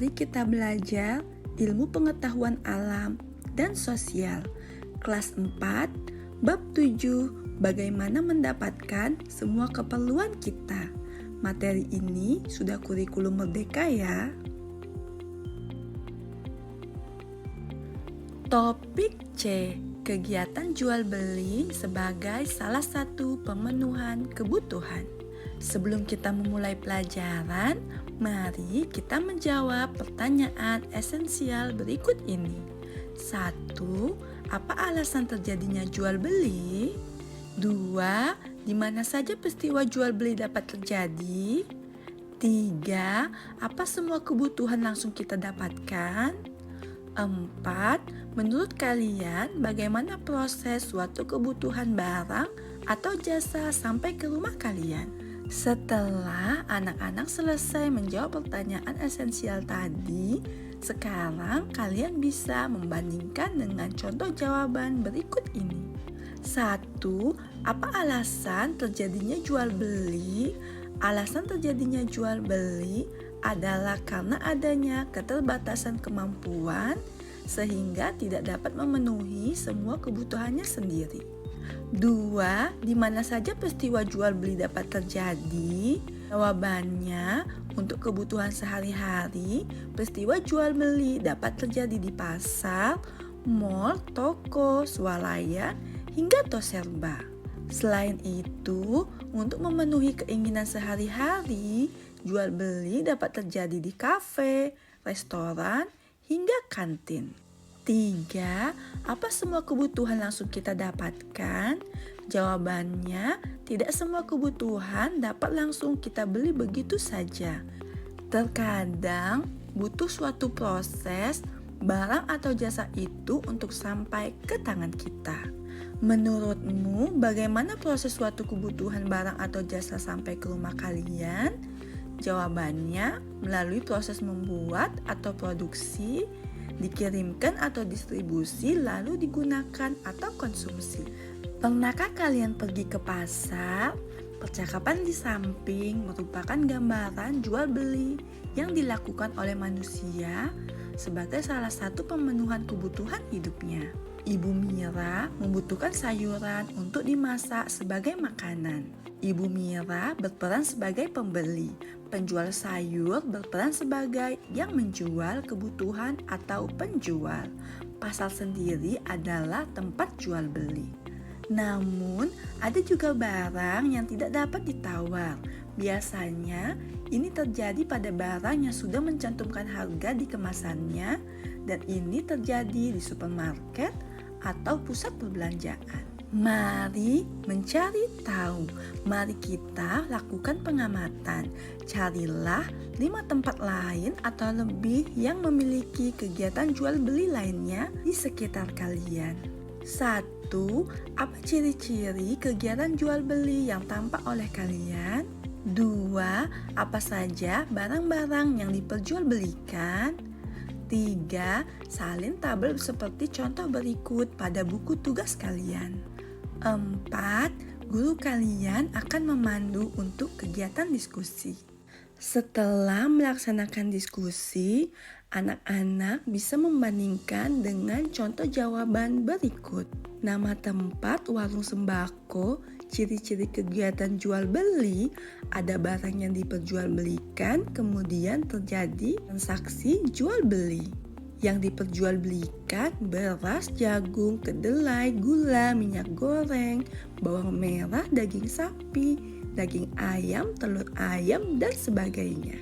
Mari kita belajar ilmu pengetahuan alam dan sosial. Kelas 4, bab 7, bagaimana mendapatkan semua keperluan kita. Materi ini sudah kurikulum merdeka ya. Topik C, kegiatan jual beli sebagai salah satu pemenuhan kebutuhan. Sebelum kita memulai pelajaran, mari kita menjawab pertanyaan esensial berikut ini. 1. Apa alasan terjadinya jual beli? 2. Di mana saja peristiwa jual beli dapat terjadi? 3. Apa semua kebutuhan langsung kita dapatkan? 4. Menurut kalian, bagaimana proses suatu kebutuhan barang atau jasa sampai ke rumah kalian? Setelah anak-anak selesai menjawab pertanyaan esensial tadi, sekarang kalian bisa membandingkan dengan contoh jawaban berikut ini. 1. Apa alasan terjadinya jual beli? Alasan terjadinya jual beli adalah karena adanya keterbatasan kemampuan sehingga tidak dapat memenuhi semua kebutuhannya sendiri. 2. Di mana saja peristiwa jual beli dapat terjadi? Jawabannya, untuk kebutuhan sehari-hari, peristiwa jual beli dapat terjadi di pasar, mal, toko, swalayan, hingga toserba. Selain itu, untuk memenuhi keinginan sehari-hari, jual beli dapat terjadi di kafe, restoran, hingga kantin. 3. Apa semua kebutuhan langsung kita dapatkan? Jawabannya, tidak semua kebutuhan dapat langsung kita beli begitu saja. Terkadang butuh suatu proses, barang atau jasa itu untuk sampai ke tangan kita. Menurutmu, bagaimana proses suatu kebutuhan barang atau jasa sampai ke rumah kalian? Jawabannya, melalui proses membuat atau produksi, dikirimkan atau distribusi, lalu digunakan atau konsumsi. Pernahkah kalian pergi ke pasar? Percakapan di samping merupakan gambaran jual beli yang dilakukan oleh manusia sebagai salah satu pemenuhan kebutuhan hidupnya. Ibu Mira membutuhkan sayuran untuk dimasak sebagai makanan. Ibu Mira berperan sebagai pembeli. Penjual sayur berperan sebagai yang menjual kebutuhan atau penjual. Pasar sendiri adalah tempat jual beli. Namun, ada juga barang yang tidak dapat ditawar. Biasanya, ini terjadi pada barang yang sudah mencantumkan harga di kemasannya, dan ini terjadi di supermarket atau pusat perbelanjaan. Mari mencari tahu. Mari kita lakukan pengamatan. Carilah 5 tempat lain atau lebih yang memiliki kegiatan jual beli lainnya di sekitar kalian. 1. Apa ciri-ciri kegiatan jual beli yang tampak oleh kalian? 2. Apa saja barang-barang yang diperjualbelikan? 3. Salin tabel seperti contoh berikut pada buku tugas kalian. 4. Guru kalian akan memandu untuk kegiatan diskusi. Setelah melaksanakan diskusi, anak-anak bisa membandingkan dengan contoh jawaban berikut. Nama tempat warung sembako, ciri-ciri kegiatan jual beli, ada barang yang diperjualbelikan, kemudian terjadi transaksi jual beli. Yang diperjualbelikan beras, jagung, kedelai, gula, minyak goreng, bawang merah, daging sapi, daging ayam, telur ayam, dan sebagainya.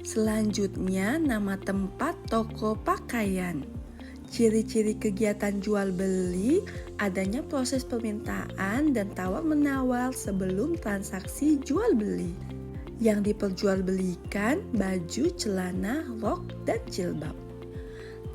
Selanjutnya, nama tempat toko pakaian. Ciri-ciri kegiatan jual beli, adanya proses permintaan dan tawar-menawar sebelum transaksi jual beli. Yang diperjualbelikan baju, celana, rok, dan jilbab.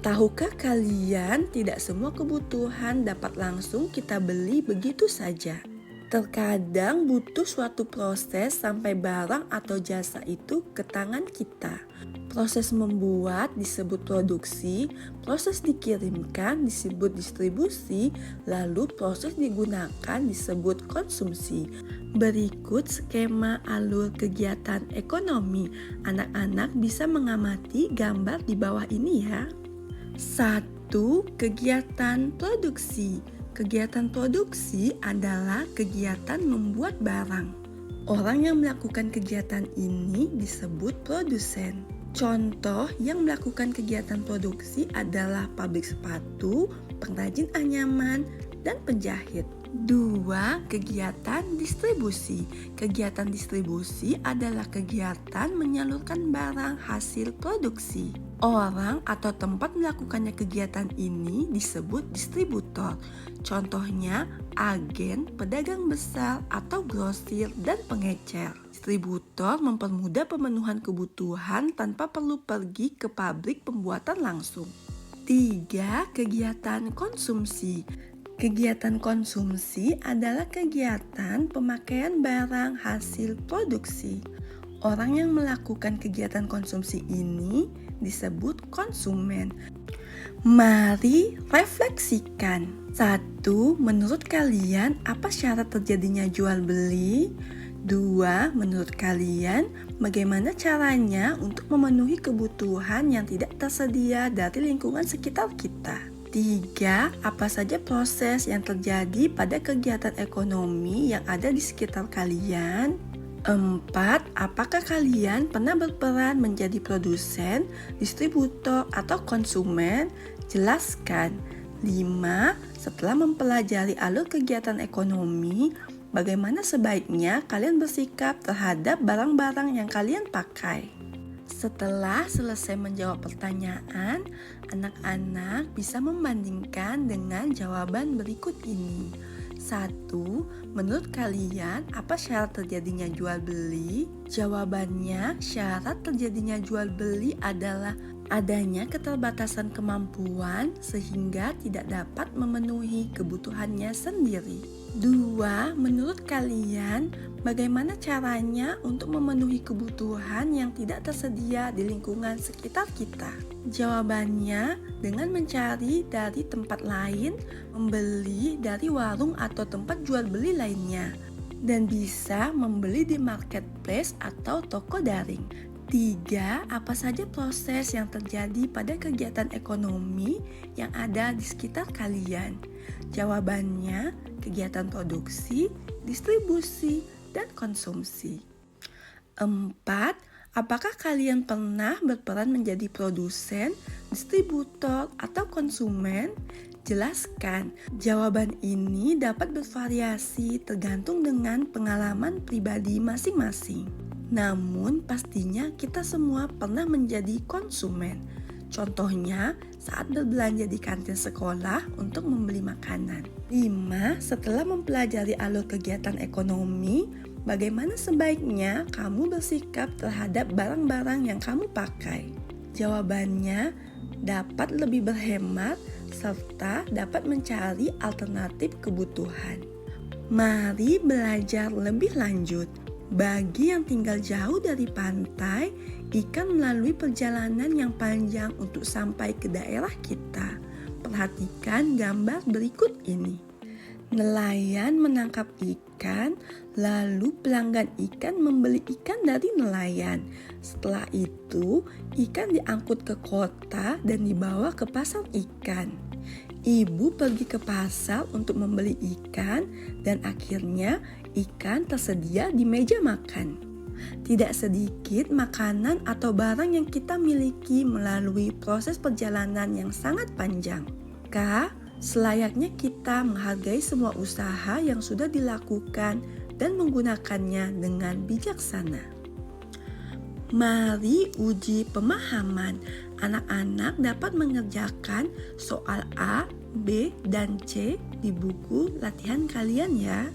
Tahukah kalian tidak semua kebutuhan dapat langsung kita beli begitu saja? Terkadang butuh suatu proses sampai barang atau jasa itu ke tangan kita. Proses membuat disebut produksi, proses dikirimkan disebut distribusi, lalu proses digunakan disebut konsumsi. Berikut skema alur kegiatan ekonomi. Anak-anak bisa mengamati gambar di bawah ini ya. 1. Kegiatan produksi. Kegiatan produksi adalah kegiatan membuat barang. Orang yang melakukan kegiatan ini disebut produsen. Contoh yang melakukan kegiatan produksi adalah pabrik sepatu, pengrajin anyaman, dan penjahit. 2. Kegiatan distribusi. Kegiatan distribusi adalah kegiatan menyalurkan barang hasil produksi. Orang atau tempat melakukannya kegiatan ini disebut distributor. Contohnya agen, pedagang besar, atau grosir dan pengecer. Distributor mempermudah pemenuhan kebutuhan tanpa perlu pergi ke pabrik pembuatan langsung. 3. Kegiatan konsumsi. Kegiatan konsumsi adalah kegiatan pemakaian barang hasil produksi. Orang yang melakukan kegiatan konsumsi ini disebut konsumen. Mari refleksikan. 1. Menurut kalian apa syarat terjadinya jual beli? 2. Menurut kalian bagaimana caranya untuk memenuhi kebutuhan yang tidak tersedia dari lingkungan sekitar kita? 3. Apa saja proses yang terjadi pada kegiatan ekonomi yang ada di sekitar kalian? 4. Apakah kalian pernah berperan menjadi produsen, distributor, atau konsumen? Jelaskan. 5. Setelah mempelajari alur kegiatan ekonomi, bagaimana sebaiknya kalian bersikap terhadap barang-barang yang kalian pakai? Setelah selesai menjawab pertanyaan, anak-anak bisa membandingkan dengan jawaban berikut ini. 1. Menurut kalian, apa syarat terjadinya jual beli? Jawabannya, syarat terjadinya jual beli adalah adanya keterbatasan kemampuan sehingga tidak dapat memenuhi kebutuhannya sendiri. 2. Menurut kalian, bagaimana caranya untuk memenuhi kebutuhan yang tidak tersedia di lingkungan sekitar kita? Jawabannya, dengan mencari dari tempat lain, membeli dari warung atau tempat jual beli lainnya, dan bisa membeli di marketplace atau toko daring. 3. Apa saja proses yang terjadi pada kegiatan ekonomi yang ada di sekitar kalian? Jawabannya, kegiatan produksi, distribusi, dan konsumsi. 4. Apakah kalian pernah berperan menjadi produsen, distributor, atau konsumen? Jelaskan. Jawaban ini dapat bervariasi tergantung dengan pengalaman pribadi masing-masing. Namun pastinya kita semua pernah menjadi konsumen. Contohnya saat berbelanja di kantin sekolah untuk membeli makanan. 5. Setelah mempelajari alur kegiatan ekonomi, bagaimana sebaiknya kamu bersikap terhadap barang-barang yang kamu pakai? Jawabannya, dapat lebih berhemat serta dapat mencari alternatif kebutuhan. Mari belajar lebih lanjut. Bagi yang tinggal jauh dari pantai, ikan melalui perjalanan yang panjang untuk sampai ke daerah kita. Perhatikan gambar berikut ini. Nelayan menangkap ikan, lalu pelanggan ikan membeli ikan dari nelayan. Setelah itu, ikan diangkut ke kota dan dibawa ke pasar ikan. Ibu pergi ke pasar untuk membeli ikan dan akhirnya ikan tersedia di meja makan. Tidak sedikit makanan atau barang yang kita miliki melalui proses perjalanan yang sangat panjang. Selayaknya kita menghargai semua usaha yang sudah dilakukan dan menggunakannya dengan bijaksana. Mari uji pemahaman. Anak-anak dapat mengerjakan soal A, B, dan C di buku latihan kalian ya.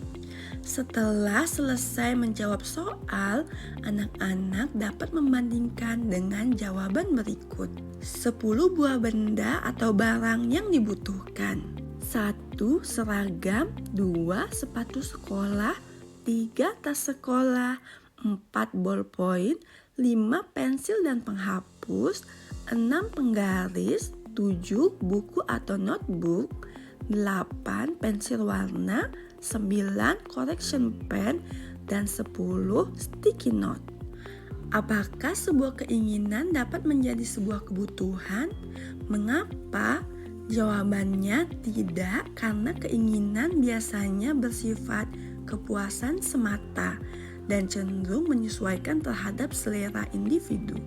Setelah selesai menjawab soal, anak-anak dapat membandingkan dengan jawaban berikut. 10 buah benda atau barang yang dibutuhkan. 1. Seragam. 2. Sepatu sekolah. 3. Tas sekolah. 4. Ballpoint. 5. Pensil dan penghapus. penghapus, 6 penggaris, 7 buku atau notebook, 8 pensil warna, 9 correction pen, dan 10 sticky note. Apakah sebuah keinginan dapat menjadi sebuah kebutuhan? Mengapa? Jawabannya tidak, karena keinginan biasanya bersifat kepuasan semata dan cenderung menyesuaikan terhadap selera individu.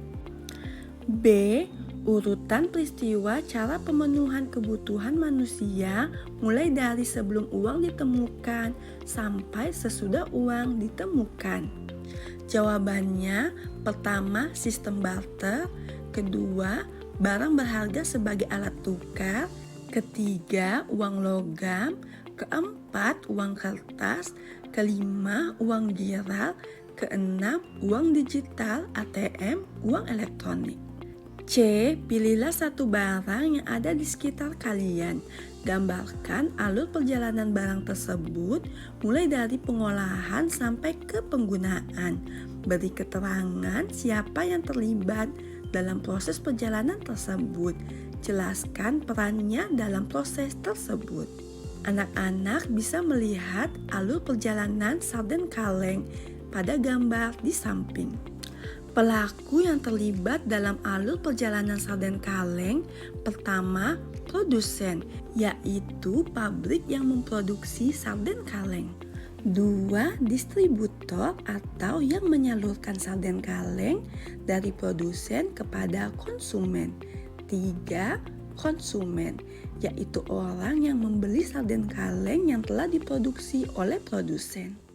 B. Urutan peristiwa cara pemenuhan kebutuhan manusia mulai dari sebelum uang ditemukan sampai sesudah uang ditemukan. Jawabannya, pertama sistem barter, kedua barang berharga sebagai alat tukar, ketiga uang logam, keempat uang kertas, kelima uang giral, keenam uang digital ATM, uang elektronik. C. Pilihlah satu barang yang ada di sekitar kalian. Gambarkan alur perjalanan barang tersebut mulai dari pengolahan sampai ke penggunaan. Beri keterangan siapa yang terlibat dalam proses perjalanan tersebut. Jelaskan perannya dalam proses tersebut. Anak-anak bisa melihat alur perjalanan sarden kaleng pada gambar di samping. Pelaku yang terlibat dalam alur perjalanan sarden kaleng, pertama produsen, yaitu pabrik yang memproduksi sarden kaleng. 2. Distributor atau yang menyalurkan sarden kaleng dari produsen kepada konsumen. 3. Konsumen, yaitu orang yang membeli sarden kaleng yang telah diproduksi oleh produsen.